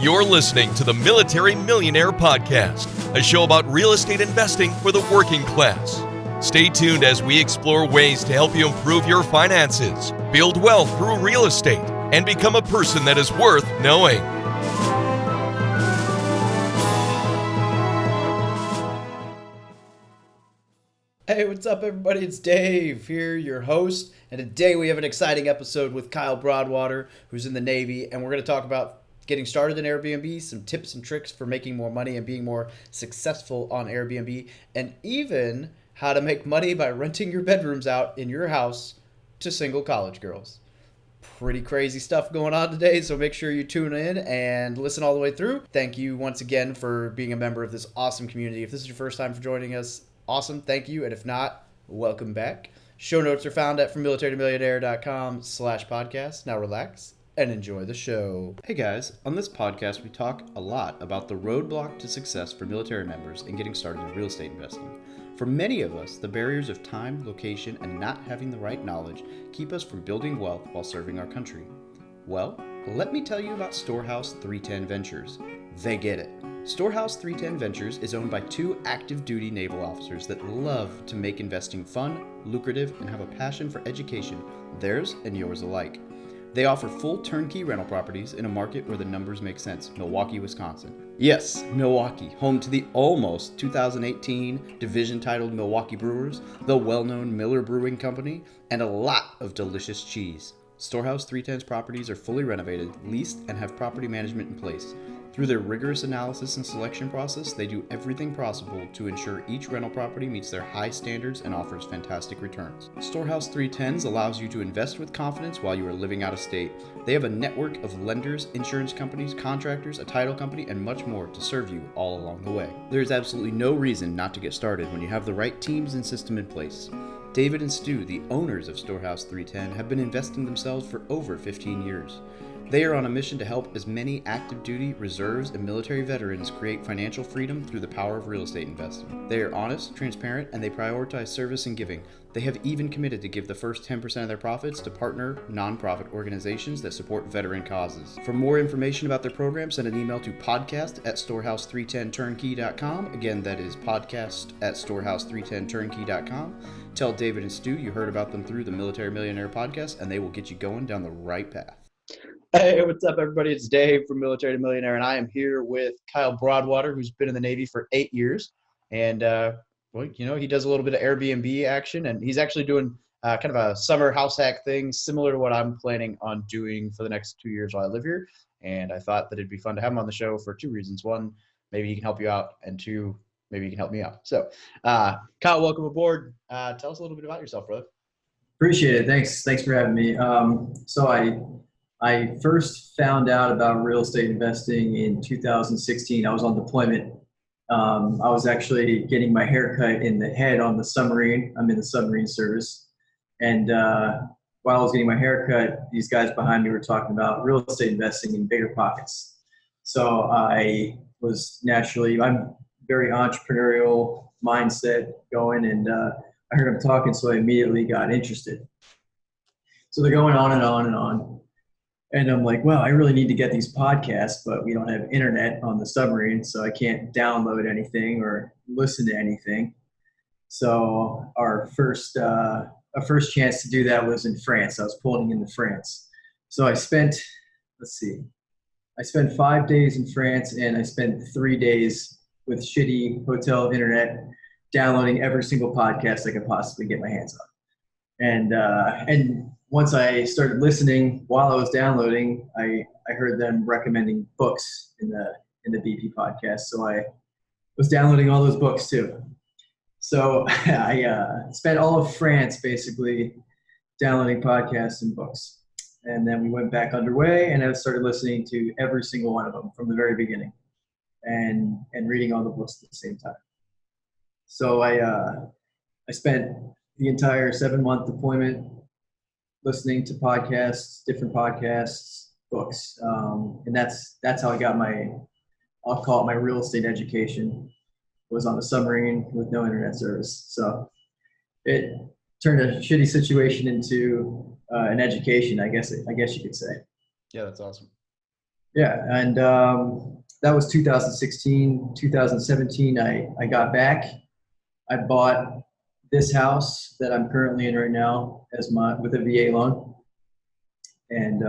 You're listening to the Military Millionaire Podcast, a show about real estate investing for the working class. Stay tuned as we explore ways to help you improve your finances, build wealth through real estate, and become a person that is worth knowing. Hey, what's up, everybody? It's Dave here, your host, and today we have an exciting episode with Kyle Brodwater, who's in the Navy, and we're going to talk about getting started in Airbnb, some tips and tricks for making more money and being more successful on Airbnb, and even how to make money by renting your bedrooms out in your house to single college girls. Pretty crazy stuff going on today, so make sure you tune in and listen all the way through. Thank you once again for being a member of this awesome community. If this is your first time for joining us, awesome, thank you, and if not, welcome back. Show notes are found at FromMilitaryToMillionaire.com/podcast. Now relax and enjoy the show. Hey guys, on this podcast we talk a lot about the roadblock to success for military members in getting started in real estate investing. For many of us, the barriers of time, location, and not having the right knowledge keep us from building wealth while serving our country. Well, let me tell you about Storehouse 310 Ventures. They get it. Storehouse 310 Ventures is owned by two active duty naval officers that love to make investing fun, lucrative, and have a passion for education, theirs and yours alike. They offer full turnkey rental properties in a market where the numbers make sense, Milwaukee, Wisconsin. Yes, Milwaukee, home to the almost 2018 division titled Milwaukee Brewers, the well-known Miller Brewing Company, and a lot of delicious cheese. Storehouse 310's properties are fully renovated, leased, and have property management in place. Through their rigorous analysis and selection process, they do everything possible to ensure each rental property meets their high standards and offers fantastic returns. Storehouse 310s allows you to invest with confidence while you are living out of state. They have a network of lenders, insurance companies, contractors, a title company, and much more to serve you all along the way. There is absolutely no reason not to get started when you have the right teams and system in place. David and Stu, the owners of Storehouse 310, have been investing themselves for over 15 years. They are on a mission to help as many active duty, reserves, and military veterans create financial freedom through the power of real estate investing. They are honest, transparent, and they prioritize service and giving. They have even committed to give the first 10% of their profits to partner nonprofit organizations that support veteran causes. For more information about their program, send an email to podcast@storehouse310turnkey.com. Again, that is podcast@storehouse310turnkey.com. Tell David and Stu you heard about them through the Military Millionaire Podcast, and they will get you going down the right path. Hey, what's up, everybody? It's Dave from Military to Millionaire, and I am here with Kyle Brodwater, who's been in the Navy for 8 years. And, he does a little bit of Airbnb action, and he's actually doing kind of a summer house hack thing similar to what I'm planning on doing for the next 2 years while I live here. And I thought that it'd be fun to have him on the show for two reasons. One, maybe he can help you out, and two, maybe he can help me out. So, Kyle, welcome aboard. Tell us a little bit about yourself, brother. Appreciate it. Thanks for having me. So I first found out about real estate investing in 2016. I was on deployment. I was actually getting my hair cut in the head on the submarine. I'm in the submarine service. And while I was getting my hair cut, these guys behind me were talking about real estate investing in bigger pockets. So I'm very entrepreneurial mindset going, and I heard them talking, so I immediately got interested. So they're going on and on and on. And I'm like, well, I really need to get these podcasts, but we don't have internet on the submarine, so I can't download anything or listen to anything. So our first chance to do that was in France. I was pulling into France. So I spent 5 days in France, and I spent 3 days with shitty hotel internet downloading every single podcast I could possibly get my hands on. And once I started listening while I was downloading, I heard them recommending books in the BP podcast. So I was downloading all those books too. So I spent all of France basically downloading podcasts and books. And then we went back underway, and I started listening to every single one of them from the very beginning, and reading all the books at the same time. So I spent the entire 7-month deployment listening to podcasts, different podcasts, books, and that's how I got I'll call it my real estate education. Was on the submarine with no internet service. So it turned a shitty situation into an education, I guess you could say. Yeah, that's awesome. Yeah, and that was 2016. 2017, I got back. I bought this house that I'm currently in right now as my with a VA loan, and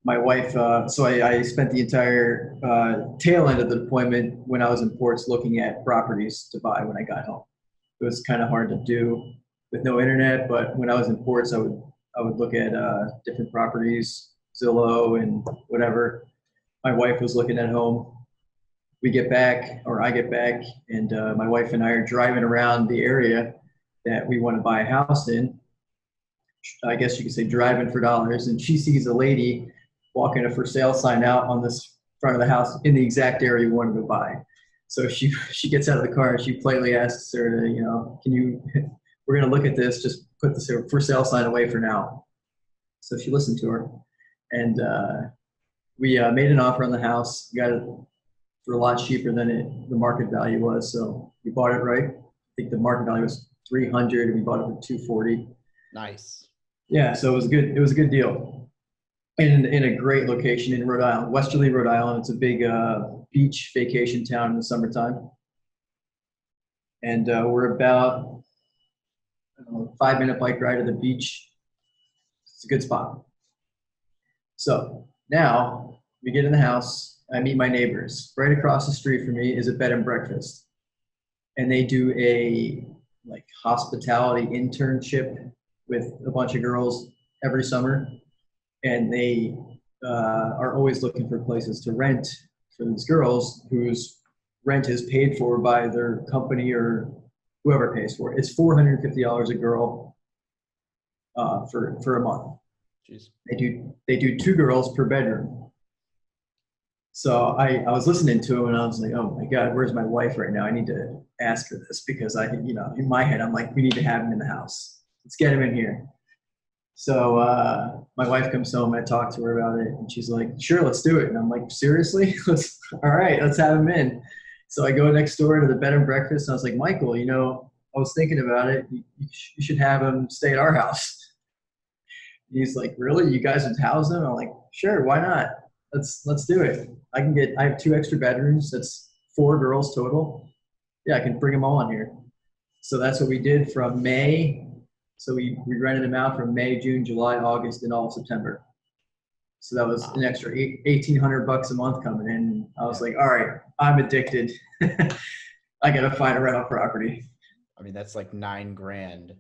my wife. So I spent the entire tail end of the deployment when I was in ports looking at properties to buy when I got home. It was kind of hard to do with no internet, but when I was in ports, I would look at different properties, Zillow and whatever. My wife was looking at home. We get back, or I get back, and my wife and I are driving around the area that we want to buy a house in. I guess you could say driving for dollars, and she sees a lady walking a for sale sign out on this front of the house in the exact area we wanted to buy. So she gets out of the car and she politely asks her to, can you, we're going to look at this, just put the for sale sign away for now. So she listened to her, and we made an offer on the house, got it for a lot cheaper than the market value was. So we bought it right. I think the market value was 300 and we bought it for 240. Nice. Yeah, so it was a good deal. In a great location in Rhode Island, Westerly, Rhode Island. It's a big beach vacation town in the summertime. And we're about a 5-minute bike ride to the beach. It's a good spot. So now we get in the house. I meet my neighbors. Right across the street from me is a bed and breakfast. And they do a hospitality internship with a bunch of girls every summer. And they are always looking for places to rent for these girls whose rent is paid for by their company or whoever pays for it. It's $450 a girl for a month. Jeez. They do 2 girls per bedroom. So I was listening to him and I was like, oh my God, where's my wife right now? I need to ask her this because in my head, I'm like, we need to have him in the house. Let's get him in here. So my wife comes home and I talk to her about it and she's like, sure, let's do it. And I'm like, seriously? All right, let's have him in. So I go next door to the bed and breakfast and I was like, Michael, I was thinking about it. You should have him stay at our house. He's like, really? You guys would house him? I'm like, sure, why not? Let's do it. I have 2 extra bedrooms. That's 4 girls total. Yeah, I can bring them all in here. So that's what we did from May. So we rented them out from May, June, July, August, and all of September. So that was an extra $1,800 a month coming in. I was like, all right, I'm addicted. I got to find a rental property. I mean, that's like $9,000.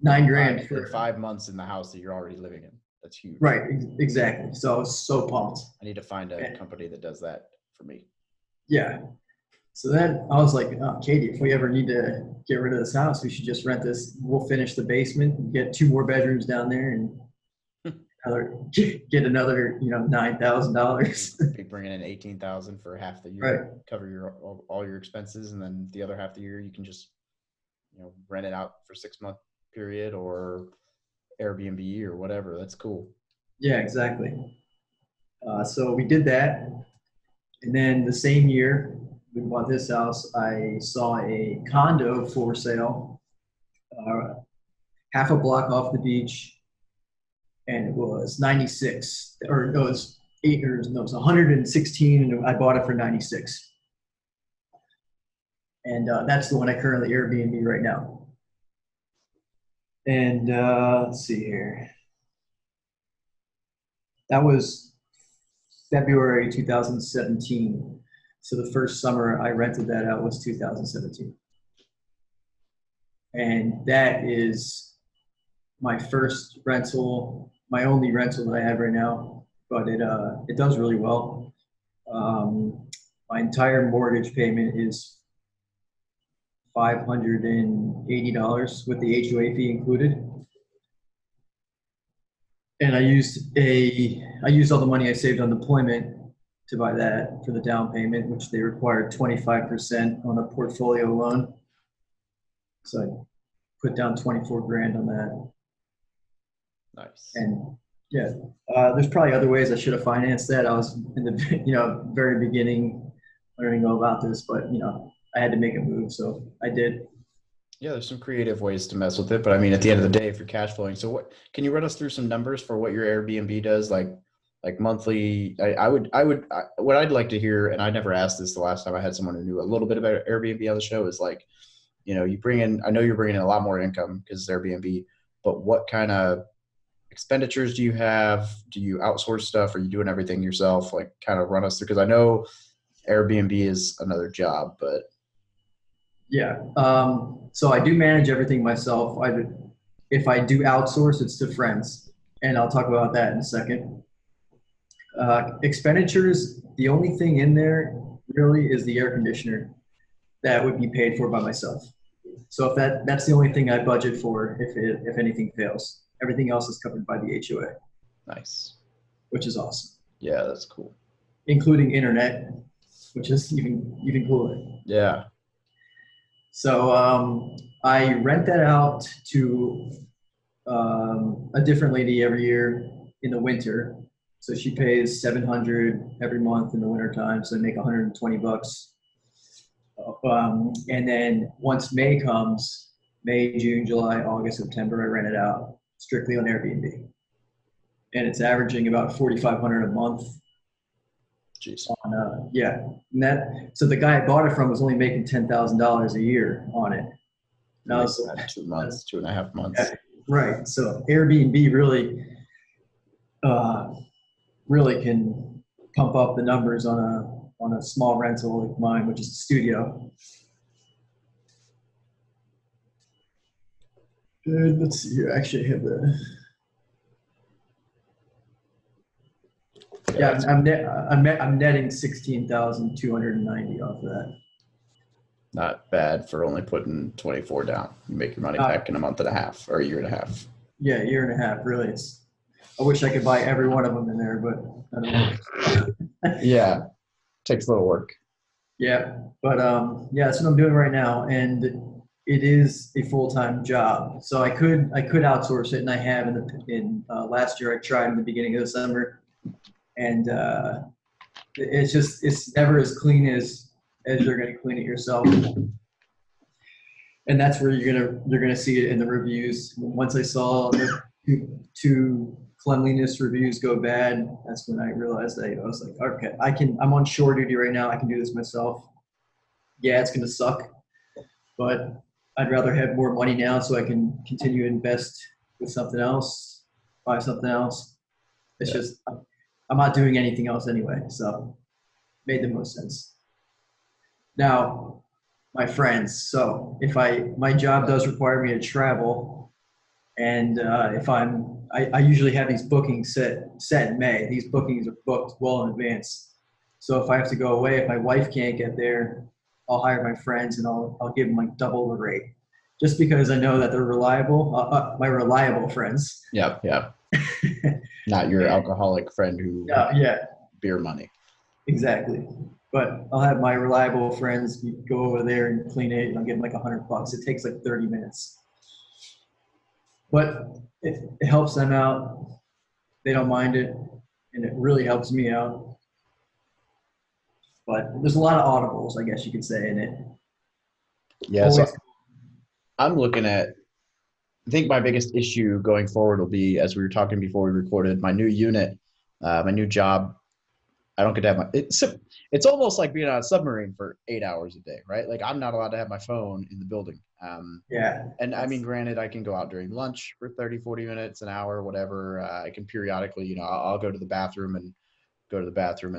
$9,000 for 5 months in the house that you're already living in. That's huge. Right, exactly. So I was so pumped. I need to find a company that does that for me. Yeah. So then I was like, oh, Katie, if we ever need to get rid of this house, we should just rent this. We'll finish the basement and get 2 more bedrooms down there and get another, $9,000. Be bringing in $18,000 for half the year, right. Cover all your expenses, and then the other half of the year you can just rent it out for 6-month period or Airbnb or whatever. That's cool. Yeah, exactly. So we did that, and then the same year we bought this house, I saw a condo for sale, half a block off the beach, and it was 96, or no, it was 8 or no, it was 116, and I bought it for 96. And that's the one I currently Airbnb right now. And let's see here. That was February 2017. So the first summer I rented that out was 2017. And that is my first rental, my only rental that I have right now, but it does really well. My entire mortgage payment is $580 with the HOA fee included. And I used all the money I saved on deployment to buy that for the down payment, which they required 25% on a portfolio loan. So I put down 24 grand on that. Nice. And yeah, there's probably other ways I should have financed that. I was in the very beginning learning all about this, but I had to make a move, so I did. Yeah, there's some creative ways to mess with it, but I mean, at the end of the day, if you're cash flowing, so what can you run us through some numbers for what your Airbnb does? Like, like monthly? What I'd like to hear, and I never asked this the last time I had someone who knew a little bit about Airbnb on the show, is like, you bring in, I know you're bringing in a lot more income because it's Airbnb, but what kind of expenditures do you have? Do you outsource stuff? Are you doing everything yourself? Like, kind of run us through, because I know Airbnb is another job, but. Yeah. So I do manage everything myself. If I do outsource, it's to friends, and I'll talk about that in a second. Expenditures, the only thing in there really is the air conditioner that would be paid for by myself. So if that's the only thing I budget for if anything fails. Everything else is covered by the HOA. Nice. Which is awesome. Yeah, that's cool. Including internet, which is even cooler. Yeah. So I rent that out to a different lady every year in the winter. So she pays $700 every month in the wintertime, so I make $120. And then once May comes, May, June, July, August, September, I rent it out strictly on Airbnb. And it's averaging about $4,500 a month. Jeez. Yeah. So the guy I bought it from was only making $10,000 a year on it. And I was 2 months, 2.5 months. Yeah, right. So Airbnb really can pump up the numbers on a small rental like mine, which is a studio. Good. Let's see here. Actually, I have the. Yeah, I'm netting 16,290 off of that. Not bad for only putting 24 down. You make your money back in a month and a half or a year and a half. Yeah, a year and a half. Really, I wish I could buy every one of them in there, but I don't know. Yeah, takes a little work. Yeah, but yeah, that's what I'm doing right now, and it is a full-time job. So I could outsource it, and I have in last year. I tried in the beginning of the summer, and it's never as clean as you're going to clean it yourself. And that's where you're gonna see it in the reviews. Once I saw the two cleanliness reviews go bad, that's when I realized I was like, okay, I'm on shore duty right now. I can do this myself. Yeah, it's gonna suck, but I'd rather have more money now so I can continue to invest with something else, buy something else. It's just I'm not doing anything else anyway, so made the most sense. Now, my friends. So if my job does require me to travel, and if I usually have these bookings set in May. These bookings are booked well in advance. So if I have to go away, if my wife can't get there, I'll hire my friends and I'll give them like double the rate, just because I know that they're reliable. My reliable friends. Yeah. Not your alcoholic friend who. Beer money. Exactly. But I'll have my reliable friends go over there and clean it, and I'll give them like $100. It takes like 30 minutes. But it helps them out. They don't mind it, and it really helps me out. But there's a lot of audibles, I guess you could say, in it. Yeah, so I'm looking at, I think my biggest issue going forward will be, as we were talking before we recorded, my new unit, my new job. I don't get to have it's almost like being on a submarine for 8 hours a day, right? Like I'm not allowed to have my phone in the building. And I mean, granted, I can go out during lunch for 30, 40 minutes, an hour, whatever. I can periodically, I'll go to the bathroom and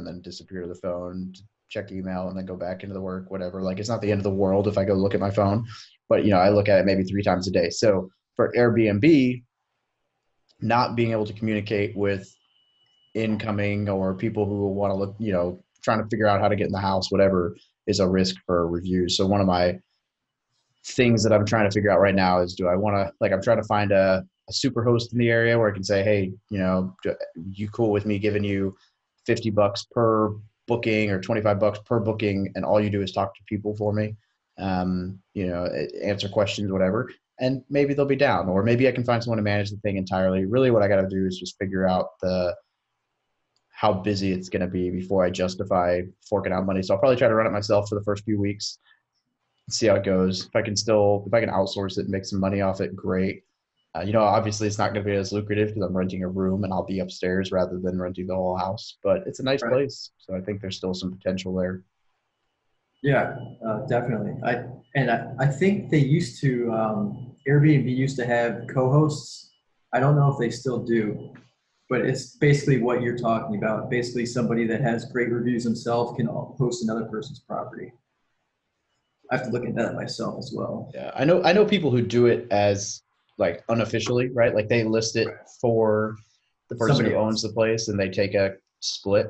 then disappear to the phone, check email, and then go back into the work, whatever. Like it's not the end of the world if I go look at my phone, but I look at it maybe 3 times a day. So for Airbnb, not being able to communicate with incoming or people who will want to look, trying to figure out how to get in the house, whatever, is a risk for reviews. So one of my things that I'm trying to figure out right now is, do I want to, I'm trying to find a super host in the area where I can say, hey, you cool with me giving you $50 per booking or $25 per booking, and all you do is talk to people for me, answer questions, whatever, and maybe they'll be down, or maybe I can find someone to manage the thing entirely. Really what I got to do is just figure out how busy it's going to be before I justify forking out money. So I'll probably try to run it myself for the first few weeks, see how it goes. If I can outsource it and make some money off it, great. Obviously it's not going to be as lucrative because I'm renting a room and I'll be upstairs rather than renting the whole house, but it's a nice Right. place. So I think there's still some potential there. Yeah, definitely. I think they used to Airbnb used to have co-hosts. I don't know if they still do, but it's basically what you're talking about. Basically, somebody that has great reviews himself can host another person's property. I have to look into that myself as well. Yeah, I know people who do it as like unofficially, right? Like they list it for the person Somebody who owns else. the place and they take a split,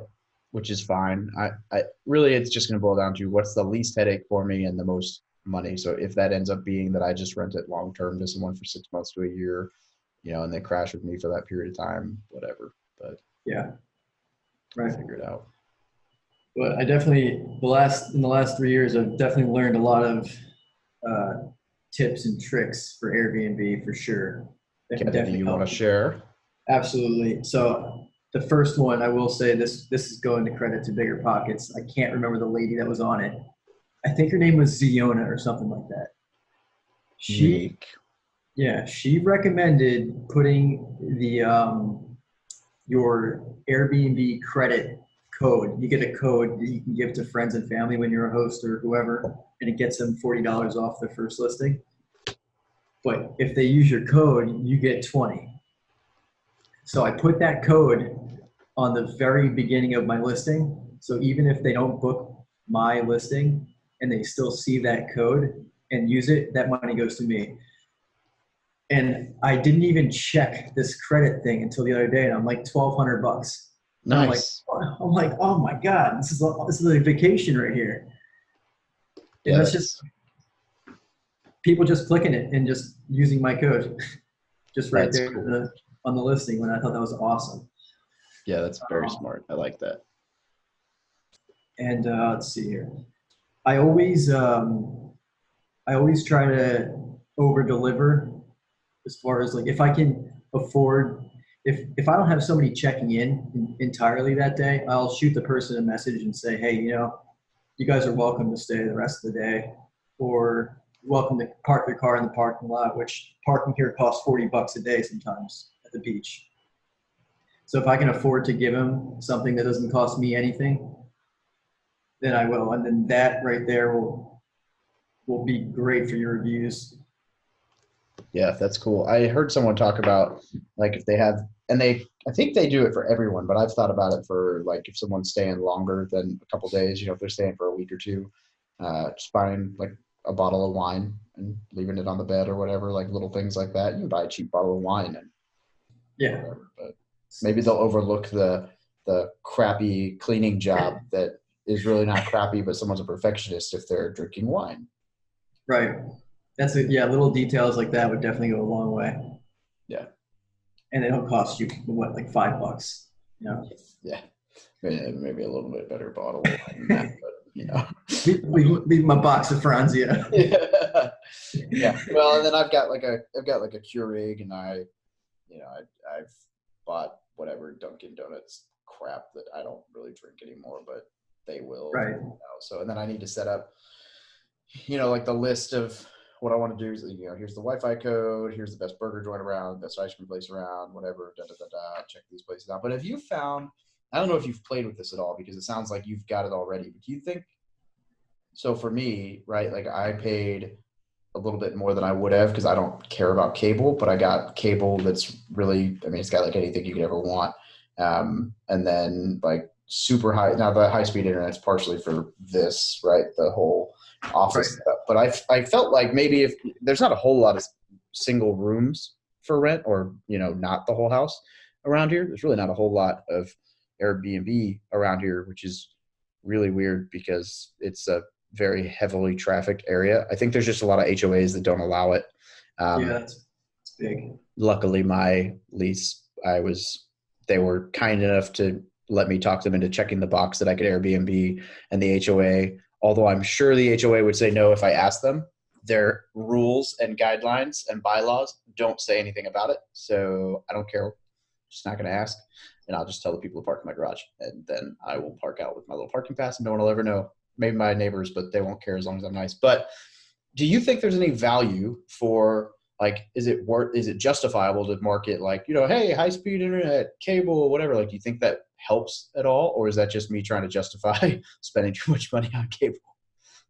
which is fine. I really it's just going to boil down to what's the least headache for me and the most money. So if that ends up being that I just rent it long term to someone for 6 months to a year, and they crash with me for that period of time, whatever. But Yeah, I'll right. figure it out. But I definitely in the last 3 years, I've definitely learned a lot of uh, tips and tricks for Airbnb for sure. That can Kevin, do definitely you want help. to share? Absolutely. So the first one, I will say this is going to credit to bigger pockets. I can't remember the lady that was on it. I think her name was Ziona or something like that. She, Unique. yeah, she recommended putting the your Airbnb credit code. You get a code that you can give to friends and family when you're a host or whoever, and it gets them $40 off their first listing. But if they use your code, you get 20. So I put that code on the very beginning of my listing. So even if they don't book my listing and they still see that code and use it, that money goes to me. And I didn't even check this credit thing until the other day, and I'm like $1,200. And Nice. I'm like, oh my god, this is a vacation right here. And Yeah, that's just people just clicking it and just using my code, just right that's there cool. on the listing. When I thought that was awesome. Yeah, that's very smart. I like that. And let's see here. I always I always try to over deliver as far as like if I can afford if I don't have somebody checking in entirely that day, I'll shoot the person a message and say, hey, you guys are welcome to stay the rest of the day, or welcome to park your car in the parking lot, which parking here costs $40 a day sometimes at the beach. So if I can afford to give them something that doesn't cost me anything, then I will. And then that right there will be great for your reviews. Yeah, that's cool. I heard someone talk about like if they have, and I think they do it for everyone, but I've thought about it for like if someone's staying longer than a couple days, if they're staying for a week or two, just buying like a bottle of wine and leaving it on the bed or whatever, like little things like that. You can buy a cheap bottle of wine and Yeah. whatever, but maybe they'll overlook the crappy cleaning job that is really not crappy, but someone's a perfectionist if they're drinking wine. Right. That's it. Yeah. Little details like that would definitely go a long way. Yeah. And it'll cost you what, like $5, Yeah. Maybe a little bit better bottle of wine than that, but leave my box of Franzia. yeah. Yeah. Well, and then I've got like a Keurig, and I've bought whatever Dunkin' Donuts crap that I don't really drink anymore, but they will. Right. So, and then I need to set up, like the list of what I want to do is, here's the Wi-Fi code, here's the best burger joint around, best ice cream place around, whatever, check these places out. But have you found, I don't know if you've played with this at all because it sounds like you've got it already, but do you think, so for me, right, like I paid a little bit more than I would have because I don't care about cable, but I got cable that's really, it's got like anything you could ever want. And then like super high, now the high speed internet's partially for this, right? The whole office stuff. But I felt like maybe if there's not a whole lot of single rooms for rent or, not the whole house around here, there's really not a whole lot of Airbnb around here, which is really weird because it's a very heavily trafficked area. I think there's just a lot of HOAs that don't allow it. Yeah, it's big. Luckily, my lease, they were kind enough to let me talk them into checking the box that I could Airbnb and the HOA. Although I'm sure the HOA would say no if I asked them. Their rules and guidelines and bylaws don't say anything about it. So I don't care. Just not going to ask. And I'll just tell the people to park in my garage. And then I will park out with my little parking pass and no one will ever know. Maybe my neighbors, but they won't care as long as I'm nice. But do you think there's any value for like, is it justifiable to market like, hey, high speed internet, cable, whatever? Like, do you think that helps at all? Or is that just me trying to justify spending too much money on cable?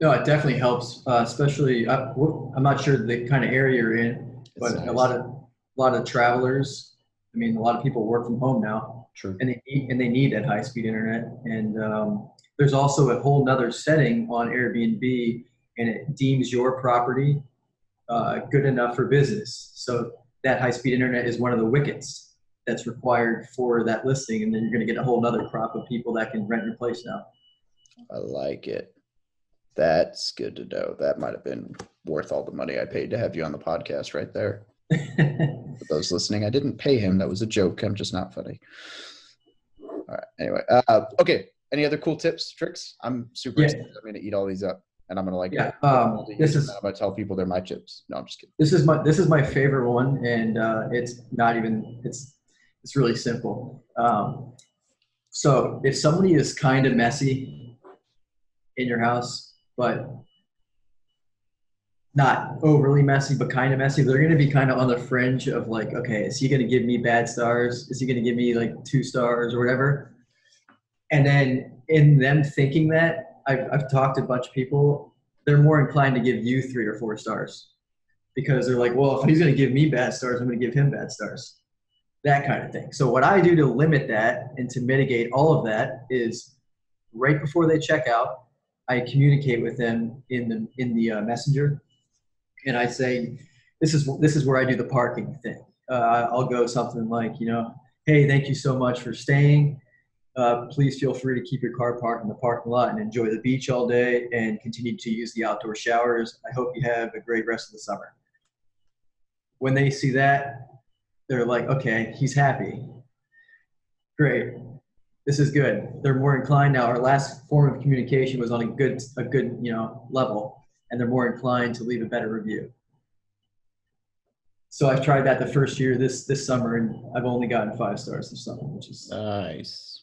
No, it definitely helps, especially I'm not sure the kind of area you're in, but Nice. a lot of travelers. I mean, a lot of people work from home now, True. and they need that high speed internet. And there's also a whole nother setting on Airbnb, and it deems your property good enough for business. So that high speed internet is one of the wickets that's required for that listing, and then you're going to get a whole nother crop of people that can rent your place now. I like it. That's good to know. That might have been worth all the money I paid to have you on the podcast right there. For those listening, I didn't pay him. That was a joke. I'm just not funny. All right. Anyway, okay. Any other cool tips, tricks? I'm super excited. I'm going to eat all these up, and I'm going to I'm going to tell people they're my chips. No, I'm just kidding. This is my favorite one, and it's really simple. So if somebody is kind of messy in your house, but not overly messy, but kind of messy, they're going to be kind of on the fringe of like, okay, is he going to give me bad stars? Is he going to give me like 2 stars or whatever? And then in them thinking that, I've talked to a bunch of people, they're more inclined to give you 3 or 4 stars because they're like, well, if he's going to give me bad stars, I'm going to give him bad stars. That kind of thing. So what I do to limit that and to mitigate all of that is right before they check out, I communicate with them in the messenger, and I say, this is where I do the parking thing. I'll go something like, hey, thank you so much for staying. Please feel free to keep your car parked in the parking lot and enjoy the beach all day and continue to use the outdoor showers. I hope you have a great rest of the summer. When they see that, they're like, okay, he's happy. Great. This is good. They're more inclined now. Our last form of communication was on a good level, and they're more inclined to leave a better review. So I've tried that the first year this summer, and I've only gotten 5 stars this summer, which is nice.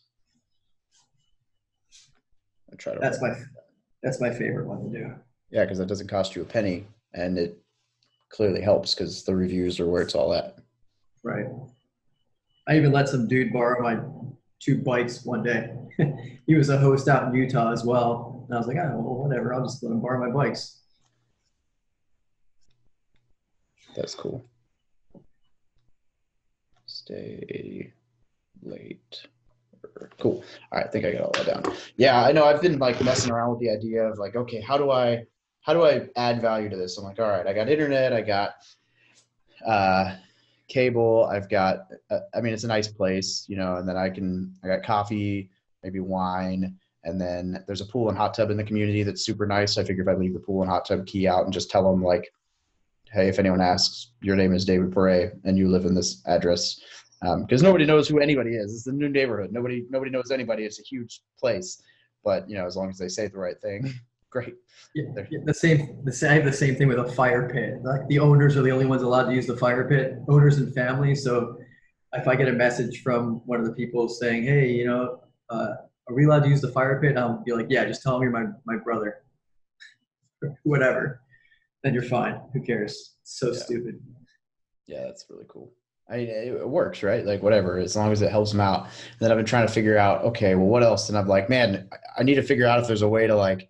I try to. That's my favorite one to do. Yeah, because that doesn't cost you a penny, and it clearly helps because the reviews are where it's all at. Right. I even let some dude borrow my 2 bikes one day. He was a host out in Utah as well. And I was like, oh, well, whatever. I'll just let him borrow my bikes. That's cool. Stay late. Cool. All right. I think I got all that down. Yeah, I know I've been like messing around with the idea of like, okay, how do I add value to this? I'm like, all right, I got internet. I got cable. I've got, it's a nice place, and then I got coffee, maybe wine. And then there's a pool and hot tub in the community that's super nice. I figure if I leave the pool and hot tub key out and just tell them like, hey, if anyone asks, your name is David Pere and you live in this address. Because nobody knows who anybody is. It's a new neighborhood. Nobody knows anybody. It's a huge place. But, as long as they say the right thing, great. Yeah, I have the same thing with a fire pit. Like the owners are the only ones allowed to use the fire pit, owners and families. So if I get a message from one of the people saying, hey, are we allowed to use the fire pit? I'll be like, yeah, just tell them you're my brother. Whatever. Then you're fine. Who cares? It's so stupid. Yeah, that's really cool. It works, right? Like whatever, as long as it helps them out. And then I've been trying to figure out, okay, well, what else? And I'm like, man, I need to figure out if there's a way to like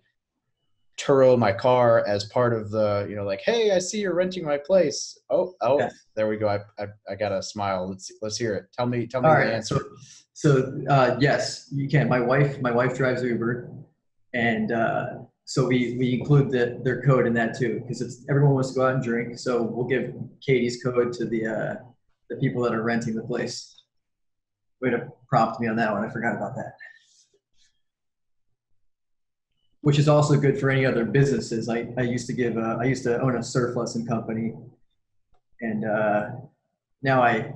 Turo my car as part of the, like, hey, I see you're renting my place. Oh, yes. There we go. I got a smile. Let's hear it. Tell me the answer. So yes, you can. My wife drives Uber, and so we include their code in that too, because everyone wants to go out and drink. So we'll give Katie's code to the people that are renting the place. Way to prompt me on that one. I forgot about that. Which is also good for any other businesses. I used to own a surf lesson company, and now I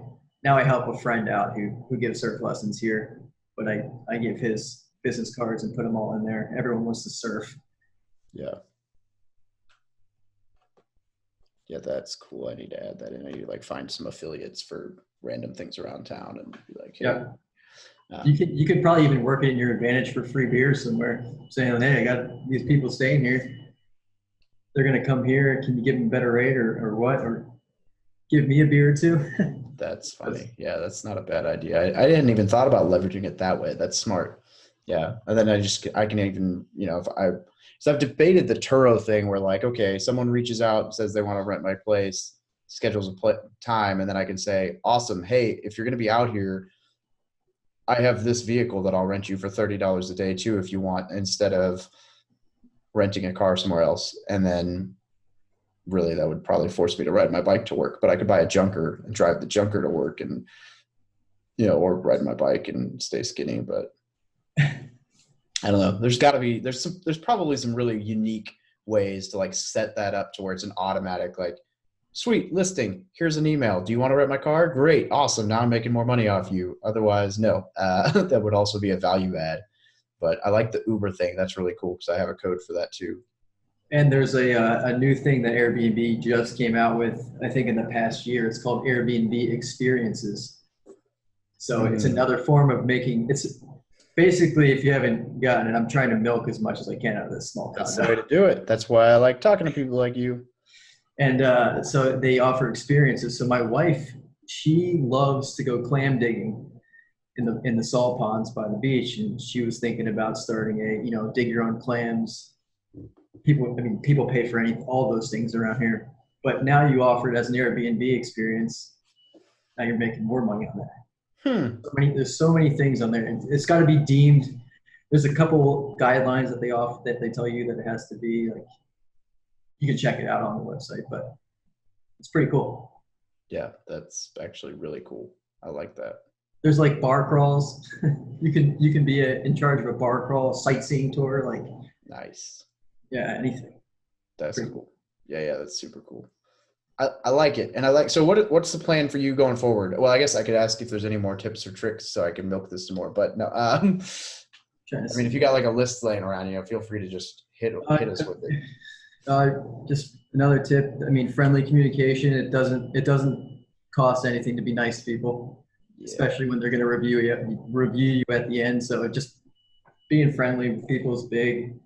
help a friend out who gives surf lessons here, but I give his business cards and put them all in there. Everyone wants to surf. Yeah. Yeah, that's cool. I need to add that in. I need to like find some affiliates for random things around town and be like, hey. Yeah. You could probably even work it in your advantage for free beers somewhere, saying, hey, I got these people staying here. They're going to come here. Can you give them a better rate or what? Or give me a beer or two. That's funny. Yeah, that's not a bad idea. I hadn't even thought about leveraging it that way. That's smart. Yeah. And then I can even, so I've debated the Turo thing where like, okay, someone reaches out and says they want to rent my place, schedules a time, and then I can say, awesome. Hey, if you're going to be out here, I have this vehicle that I'll rent you for $30 a day too, if you want, instead of renting a car somewhere else. And then really that would probably force me to ride my bike to work, but I could buy a junker and drive the junker to work and, or ride my bike and stay skinny. But I don't know. There's probably some really unique ways to like set that up to where it's an automatic, like, sweet listing. Here's an email. Do you want to rent my car? Great. Awesome. Now I'm making more money off you. Otherwise, no. That would also be a value add. But I like the Uber thing. That's really cool because I have a code for that too. And there's a new thing that Airbnb just came out with, I think in the past year. It's called Airbnb Experiences. So it's another form of it's basically, if you haven't gotten it, I'm trying to milk as much as I can out of this small town. That's the way to do it. That's why I like talking to people like you. And so they offer experiences. So my wife, she loves to go clam digging in the salt ponds by the beach, and she was thinking about starting a dig your own clams. People pay for all those things around here, but now you offer it as an Airbnb experience. Now you're making more money on that. There's so many things on there, and it's got to be deemed. There's a couple guidelines that they offer that they tell you that it has to be like. You can check it out on the website, but it's pretty cool. Yeah, that's actually really cool. I like that. There's like bar crawls. you can be in charge of a bar crawl, sightseeing tour, like. Nice. Yeah, anything. That's cool. Yeah, that's super cool. I like it, and so what's the plan for you going forward? Well, I guess I could ask if there's any more tips or tricks so I can milk this some more. But no, if you got like a list laying around, feel free to just hit us with it. Just another tip. Friendly communication. It doesn't cost anything to be nice to people, especially when they're going to review you at the end. So just being friendly with people is big.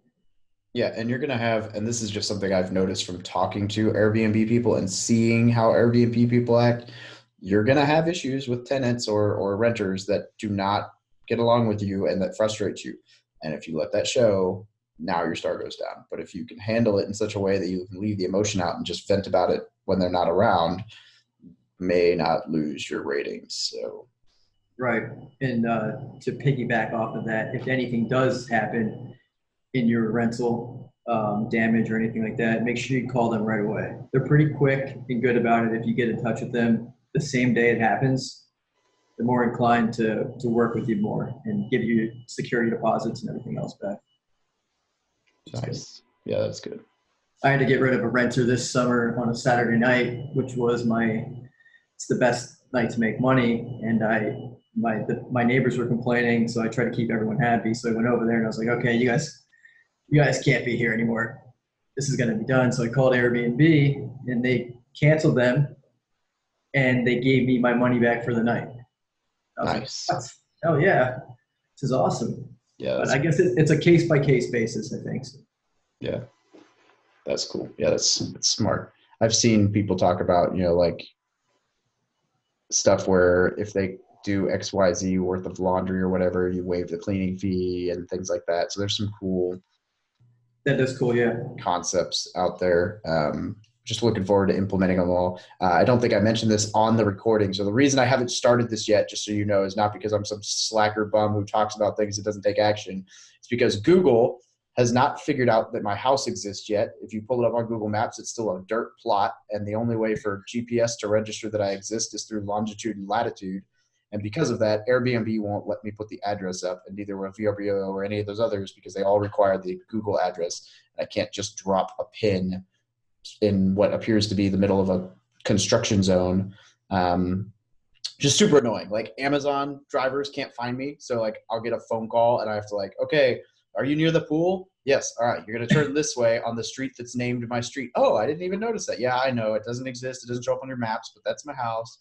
Yeah, and you're going to have, and this is just something I've noticed from talking to Airbnb people and seeing how Airbnb people act, you're going to have issues with tenants or renters that do not get along with you and that frustrate you. And if you let that show, now your star goes down. But if you can handle it in such a way that you can leave the emotion out and just vent about it when they're not around, may not lose your ratings. So. Right. And to piggyback off of that, if anything does happen in your rental, damage or anything like that, make sure you call them right away. They're pretty quick and good about it. If you get in touch with them the same day it happens, they're more inclined to work with you more and give you security deposits and everything else back. Nice. Yeah, that's good. I had to get rid of a renter this summer on a Saturday night, which was it's the best night to make money. And my neighbors were complaining, so I tried to keep everyone happy. So I went over there and I was like, okay, you guys can't be here anymore. This is going to be done. So I called Airbnb and they canceled them and they gave me my money back for the night. I was nice. Like, what? Oh yeah, this is awesome. Yeah, but I guess it's a case-by-case basis, I think. Yeah, that's cool. Yeah, that's smart. I've seen people talk about, like stuff where if they do XYZ worth of laundry or whatever, you waive the cleaning fee and things like that. So there's some cool. That is cool, yeah. Concepts out there. Just looking forward to implementing them all. I don't think I mentioned this on the recording. So the reason I haven't started this yet, just so you know, is not because I'm some slacker bum who talks about things that doesn't take action. It's because Google has not figured out that my house exists yet. If you pull it up on Google Maps, it's still a dirt plot. And the only way for GPS to register that I exist is through longitude and latitude. And because of that, Airbnb won't let me put the address up, and neither will VRBO or any of those others because they all require the Google address. And I can't just drop a pin in what appears to be the middle of a construction zone. Just super annoying. Like Amazon drivers can't find me. So like I'll get a phone call and I have to like, okay, are you near the pool? Yes. All right. You're going to turn this way on the street that's named my street. Oh, I didn't even notice that. Yeah, I know it doesn't exist. It doesn't show up on your maps, but that's my house.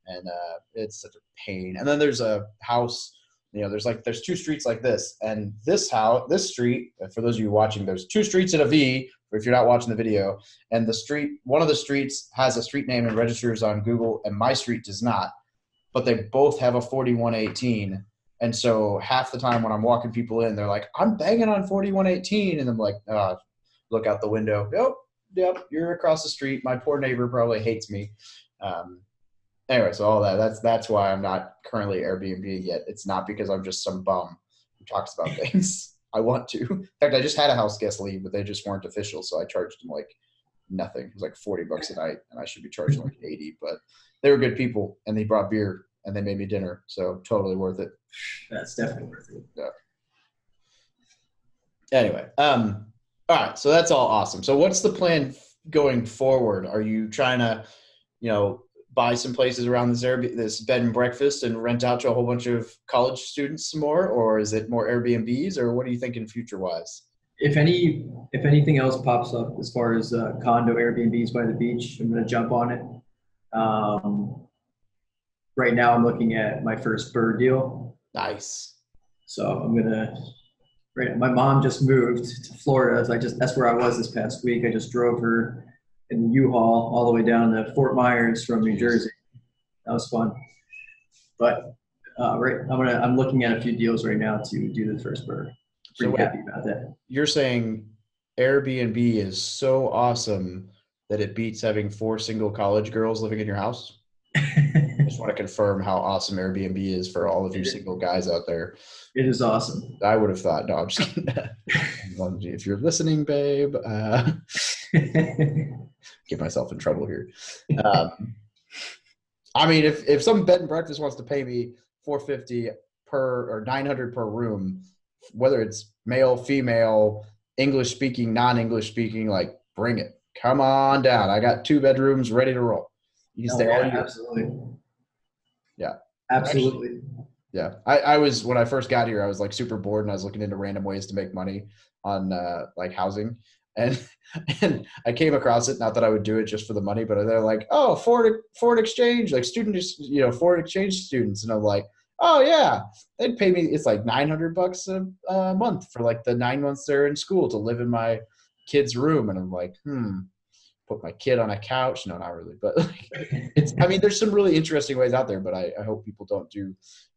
And it's such a pain. And then there's a house, there's two streets like this, and this street, for those of you watching, there's two streets in a V, if you're not watching the video. And one of the streets has a street name and registers on Google, and my street does not. But they both have a 4118. And so half the time when I'm walking people in, they're like, I'm banging on 4118. And I'm like, look out the window. Yep, you're across the street. My poor neighbor probably hates me. Anyway, so all that's why I'm not currently Airbnb yet. It's not because I'm just some bum who talks about things. I want to. In fact, I just had a house guest leave, but they just weren't official, so I charged them like nothing. It was like $40 a night, and I should be charging like 80. But they were good people, and they brought beer, and they made me dinner, so totally worth it. That's definitely worth it. Yeah. Anyway, all right, so that's all awesome. So what's the plan going forward? Are you trying to, buy some places around this bed and breakfast and rent out to a whole bunch of college students some more, or is it more Airbnbs, or what are you thinking future-wise? If anything else pops up as far as condo Airbnbs by the beach, I'm going to jump on it. Right now, I'm looking at my first bird deal. Nice. So I'm gonna. Right, my mom just moved to Florida. That's where I was this past week. I just drove her in the U-Haul all the way down to Fort Myers from New Jersey. That was fun. But I'm looking at a few deals right now to do the first bird. Pretty happy about that. You're saying Airbnb is so awesome that it beats having 4 single college girls living in your house? I just want to confirm how awesome Airbnb is for all of you single guys out there. It is awesome. I would have thought, no, I'm just kidding. If you're listening, babe, get myself in trouble here. I mean, if some bed and breakfast wants to pay me $450 per or $900 per room, whether it's male, female, English speaking, non-English speaking, like bring it. Come on down. I got 2 bedrooms ready to roll. You can stay all year. Absolutely. Yeah. Absolutely. Actually, yeah. I was, when I first got here, I was like super bored and I was looking into random ways to make money on like housing. And I came across it, not that I would do it just for the money, but they're like, oh, foreign exchange, like foreign exchange students. And I'm like, oh yeah, they'd pay me. It's like $900 a month for like the 9 months they're in school to live in my kid's room. And I'm like, put my kid on a couch. No, not really. But like, there's some really interesting ways out there, but I hope people don't do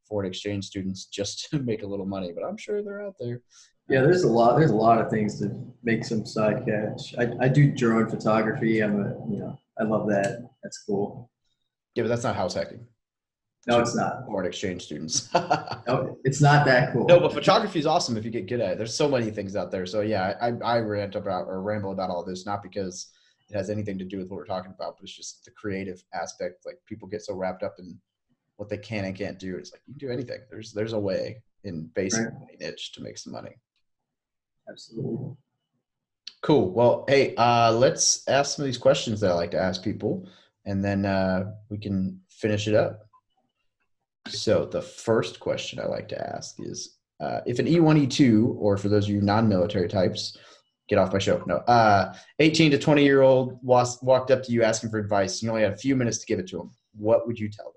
foreign exchange students just to make a little money, but I'm sure they're out there. Yeah, there's a lot of things to make some side cash. I do drone photography. I love that. That's cool. Yeah, but that's not house hacking. No, it's not. Foreign exchange students. No, it's not that cool. No, but photography is awesome if you get good at it. There's so many things out there. So yeah, I ramble about all this, not because it has anything to do with what we're talking about, but it's just the creative aspect. Like people get so wrapped up in what they can and can't do. It's like you can do anything. There's a way in basic niche to make some money. Absolutely. Cool. Well, hey, let's ask some of these questions that I like to ask people, and then we can finish it up. So the first question I like to ask is, if an E1, E2, or for those of you non-military types, get off my show. No, 18 to 20-year-old walked up to you asking for advice. You only had a few minutes to give it to them. What would you tell them?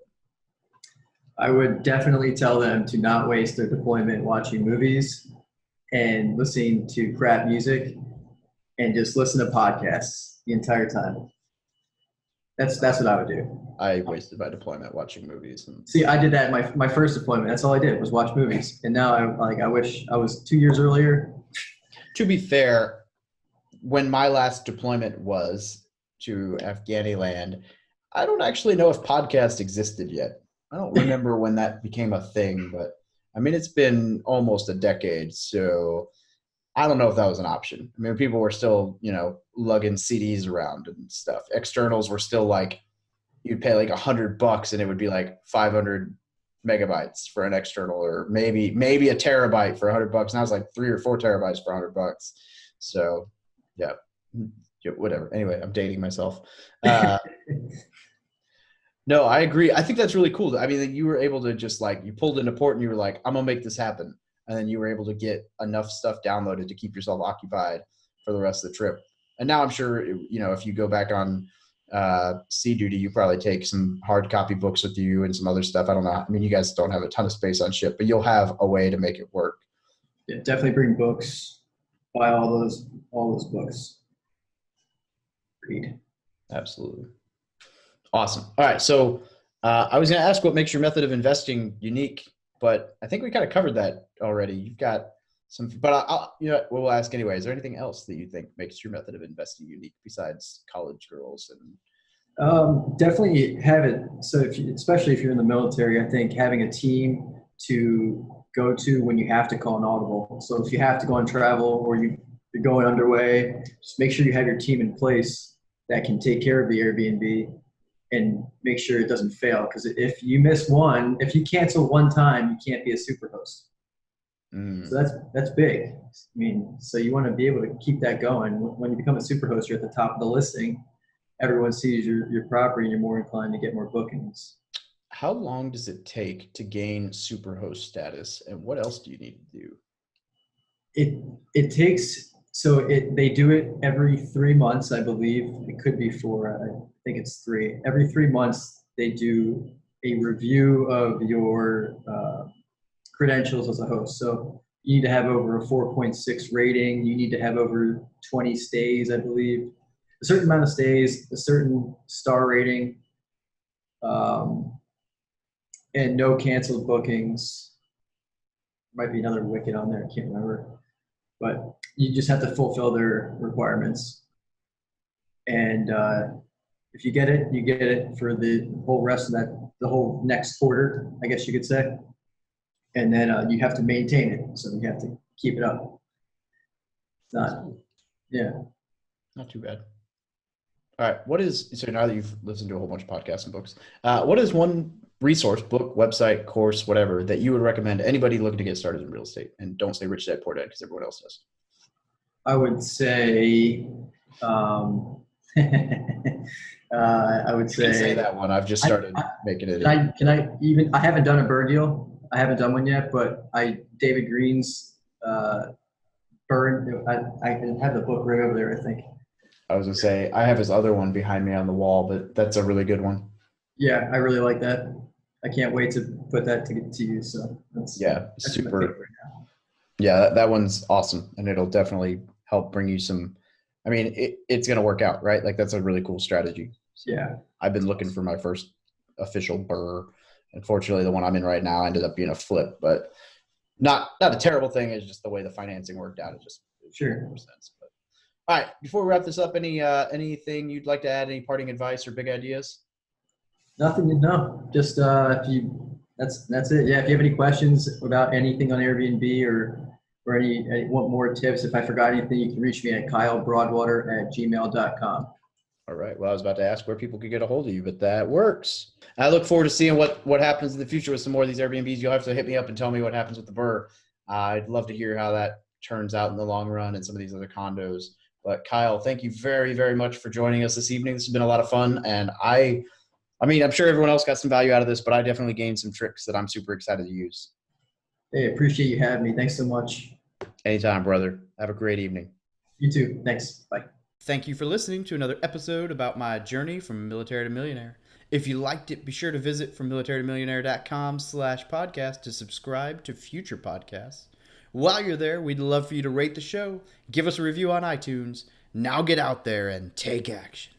I would definitely tell them to not waste their deployment watching movies and listening to crap music and just listen to podcasts the entire time. That's what I would do. I wasted my deployment watching movies. See, I did that my first deployment. That's all I did was watch movies. And now I wish I was 2 years earlier. To be fair, when my last deployment was to Afghaniland, I don't actually know if podcast existed yet. I don't remember when that became a thing, but it's been almost a decade, so I don't know if that was an option. People were still, lugging CDs around and stuff. Externals were still like, you'd pay like $100 and it would be like 500 megabytes for an external, or maybe a terabyte for $100. Now it's like 3 or 4 terabytes for $100. So yeah, whatever. Anyway, I'm dating myself. No, I agree. I think that's really cool. That you were able to just you pulled into port and you were like, I'm going to make this happen. And then you were able to get enough stuff downloaded to keep yourself occupied for the rest of the trip. And now I'm sure, if you go back on sea duty, you probably take some hard copy books with you and some other stuff. I don't know. You guys don't have a ton of space on ship, but you'll have a way to make it work. Yeah, definitely bring books. Buy all those books. Agreed. Absolutely. Awesome. All right. So I was going to ask what makes your method of investing unique, but I think we kind of covered that already. You've got some, but we'll ask anyway. Is there anything else that you think makes your method of investing unique besides college girls? And Definitely have it. So especially if you're in the military, I think having a team to go to when you have to call an audible. So if you have to go on travel or you're going underway, just make sure you have your team in place that can take care of the Airbnb and make sure it doesn't fail. Because if you miss one, if you cancel one time, you can't be a super host. So that's big. I mean, so you want to be able to keep that going. When you become a super host, you're at the top of the listing. Everyone sees your property, and you're more inclined to get more bookings. How long does it take to gain superhost status, and what else do you need to do? It takes they do it every 3 months, I believe. It could be 4. I think it's 3. Every 3 months, they do a review of your credentials as a host. So you need to have over a 4.6 rating. You need to have over 20 stays, I believe. A certain amount of stays, a certain star rating, and no canceled bookings. Might be another wicket on there. I can't remember. But you just have to fulfill their requirements. And if you get it, you get it for the whole rest of the whole next quarter, I guess you could say. And then you have to maintain it. So you have to keep it up. It's not, yeah. Not too bad. All right. So now that you've listened to a whole bunch of podcasts and books, what is one resource, book, website, course, whatever, that you would recommend to anybody looking to get started in real estate? And don't say Rich Dad Poor Dad because everyone else does. I would say, I would say that one. I've just started making it. I haven't done a bird deal. I haven't done one yet, but David Green's bird. I have the book right over there, I think. I was gonna say I have his other one behind me on the wall, but that's a really good one. Yeah, I really like that. I can't wait to put that to use. So that's super. Right now. Yeah, that one's awesome, and it'll definitely help bring you some. I mean, it's gonna work out, right? Like that's a really cool strategy. So yeah, I've been looking for my first official burr. Unfortunately, the one I'm in right now ended up being a flip, but not a terrible thing. It's just the way the financing worked out. It just sure. More sense. But all right, before we wrap this up, anything you'd like to add? Any parting advice or big ideas? Nothing. No. Just that's it. Yeah. If you have any questions about anything on Airbnb or want more tips, if I forgot anything, you can reach me at kylebrodwater@gmail.com. All right. Well, I was about to ask where people could get a hold of you, but that works. I look forward to seeing what happens in the future with some more of these Airbnbs. You'll have to hit me up and tell me what happens with the burr. I'd love to hear how that turns out in the long run and some of these other condos. But Kyle, thank you very, very much for joining us this evening. This has been a lot of fun. And I mean, I'm sure everyone else got some value out of this, but I definitely gained some tricks that I'm super excited to use. Hey, appreciate you having me. Thanks so much. Anytime, brother. Have a great evening. You too. Thanks. Bye. Thank you for listening to another episode about my journey from military to millionaire. If you liked it, be sure to visit FromMilitaryToMillionaire.com/podcast to subscribe to future podcasts. While you're there, we'd love for you to rate the show, give us a review on iTunes. Now get out there and take action.